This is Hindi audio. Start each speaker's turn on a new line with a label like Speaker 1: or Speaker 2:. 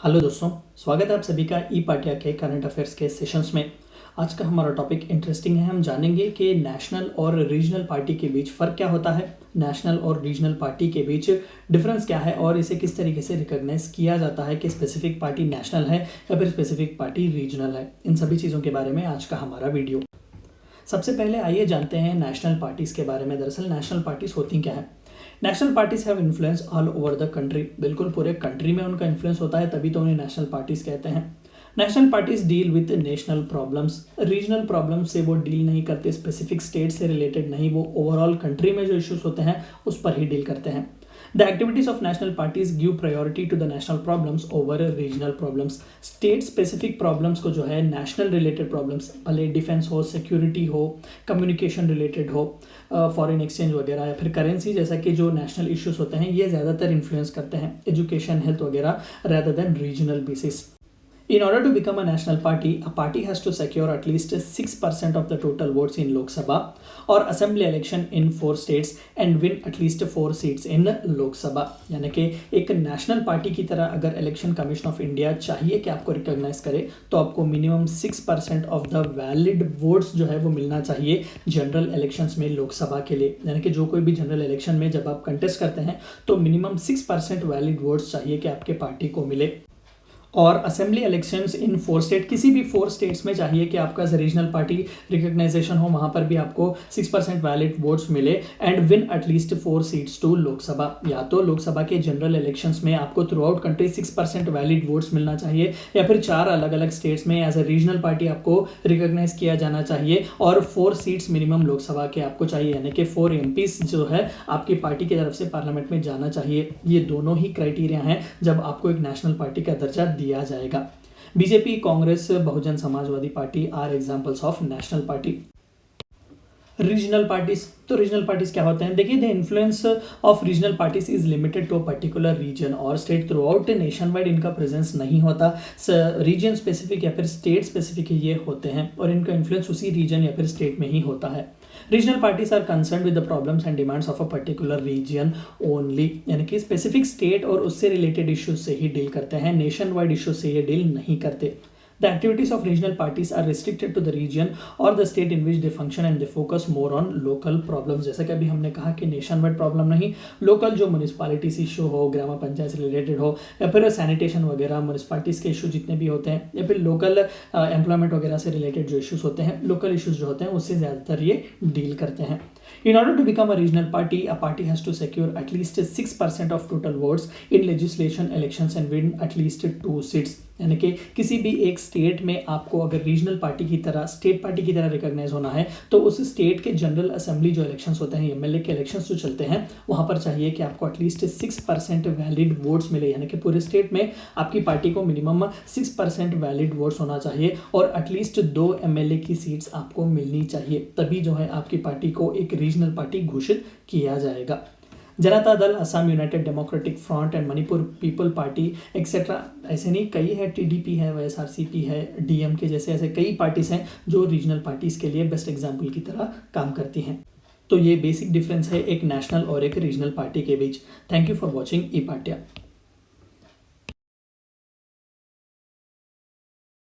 Speaker 1: हेलो दोस्तों, स्वागत है आप सभी का ई पाटिया के करंट अफेयर्स के सेशंस में। आज का हमारा टॉपिक इंटरेस्टिंग है। हम जानेंगे कि नेशनल और रीजनल पार्टी के बीच फ़र्क क्या होता है, नेशनल और रीजनल पार्टी के बीच डिफरेंस क्या है और इसे किस तरीके से रिकॉग्नाइज किया जाता है कि स्पेसिफिक पार्टी नेशनल है या फिर स्पेसिफिक पार्टी रीजनल है। इन सभी चीज़ों के बारे में आज का हमारा वीडियो। सबसे पहले आइए जानते हैं नेशनल पार्टीज़ के बारे में। दरअसल नेशनल पार्टीज़ होती क्या है। National parties have influence all over the country. बिल्कुल पूरे कंट्री में उनका इन्फ्लुएंस होता है, तभी तो उन्हें नेशनल पार्टीज कहते हैं। National parties deal with national problems. Regional problems से वो डील नहीं करते, स्पेसिफिक स्टेट से रिलेटेड नहीं, वो ओवरऑल कंट्री में जो इश्यूज होते हैं उस पर ही डील करते हैं। The activities of national parties give priority to the national problems over regional problems. State specific problems को जो है national related problems, भले डिफेंस हो, सिक्योरिटी हो, कम्युनिकेशन रिलेटेड हो, फॉरेन एक्सचेंज वगैरह या फिर करेंसी जैसा कि जो नेशनल इश्यूज होते हैं ये ज़्यादातर इन्फ्लुएंस करते हैं एजुकेशन, हेल्थ वगैरह rather than regional basis. In order to become a national party, a party has to secure at least 6% of the total votes in Lok Sabha or assembly election in 4 states and win at least 4 seats in Lok Sabha. यानी कि एक नेशनल पार्टी की तरह अगर इलेक्शन कमीशन ऑफ इंडिया चाहिए कि आपको रिकॉग्नाइज करे तो आपको minimum 6% of the valid votes जो है वो मिलना चाहिए जनरल इलेक्शंस में लोकसभा के लिए। यानी कि जो कोई भी जनरल इलेक्शन में जब आप कंटेस्ट करते हैं तो मिनिमम 6% वैलिड वोट्स चाहिए कि आपके पार्टी को मिले। और असेंबली इलेक्शंस इन 4 स्टेट, किसी भी 4 स्टेट्स में चाहिए कि आपका रीजनल पार्टी रिकॉग्नाइजेशन हो, वहां पर भी आपको 6% वैलिड वोट्स मिले and win at least 4 seats to Lok Sabha. या तो लोकसभा के जनरल इलेक्शंस में आपको throughout country 6% valid votes मिलना चाहिए या फिर 4 अलग अलग स्टेट्स में एज ए रीजनल पार्टी आपको रिकॉग्नाइज किया जाना चाहिए और 4 सीट्स मिनिमम लोकसभा के आपको चाहिए, यानी कि 4 MPs जो है आपकी पार्टी की तरफ से पार्लियामेंट में जाना चाहिए। ये दोनों ही क्राइटेरिया हैं जब आपको एक नेशनल पार्टी का दर्जा दिया जाएगा। BJP, Congress, Bahujan Samajwadi Party are examples of national party. Regional parties, तो रीजनल पार्टीज क्या होते हैं? देखिए, the influence of regional parties is limited to a particular region और state. Throughout nationwide इनका प्रेजेंस नहीं होता, रीजन स्पेसिफिक या फिर स्टेट स्पेसिफिक ये होते हैं और इनका इन्फ्लुएंस उसी रीजन या फिर स्टेट में ही होता है। Regional parties are concern with the problems and demands of a particular region only, यानी कि स्पेसिफिक स्टेट और उससे रिलेटेड इश्यूज से ही डील करते हैं, नेशन वाइड इश्यूज से ये डील नहीं करते। The activities of regional parties are restricted to the region or the state in which they function and they focus more on local problems। जैसा कि अभी हमने कहा कि नेशन वाइड प्रॉब्लम नहीं, लोकल जो म्यूनिसपैलिटीज इशू हो, ग्राम पंचायत से रिलेटेड हो या फिर सैनिटेशन वगैरह म्यूनिसपैलिटीज़ के इशू जितने भी होते हैं या फिर लोकल एम्प्लॉयमेंट वगैरह से रिलेटेड जो इशूज़ होते हैं, लोकल इशूज़ जो होते हैं उससे ज़्यादातर ये डील करते हैं। In order to become a regional party, a party has to secure at least 6% of total votes in legislation elections and win at least 2 seats। यानी कि किसी भी एक स्टेट में आपको अगर रीजनल पार्टी की तरह, स्टेट पार्टी की तरह रिकॉग्नाइज होना है तो उस स्टेट के जनरल असेंबली जो इलेक्शंस होते हैं, MLA के इलेक्शंस जो चलते हैं, वहां पर चाहिए कि आपको एटलीस्ट 6% वैलिड वोट्स मिले, यानी कि पूरे स्टेट में आपकी पार्टी को मिनिमम 6% वैलिड वोट्स होना चाहिए और एटलीस्ट 2 MLA की सीट्स आपको मिलनी चाहिए, तभी जो है आपकी पार्टी को एक रीजनल पार्टी घोषित किया जाएगा। Janata Dal, Assam United democratic front end Manipur people party etcetera, ऐसे नहीं कई है, TDP है, YSRCP है, DMK जैसे ऐसे कई पार्टीज हैं जो रीजनल पार्टीज के लिए बेस्ट एग्जाम्पल की तरह काम करती हैं। तो ये बेसिक डिफरेंस है एक नेशनल और एक रीजनल पार्टी के बीच। थैंक यू फॉर वॉचिंग ई पाटिया।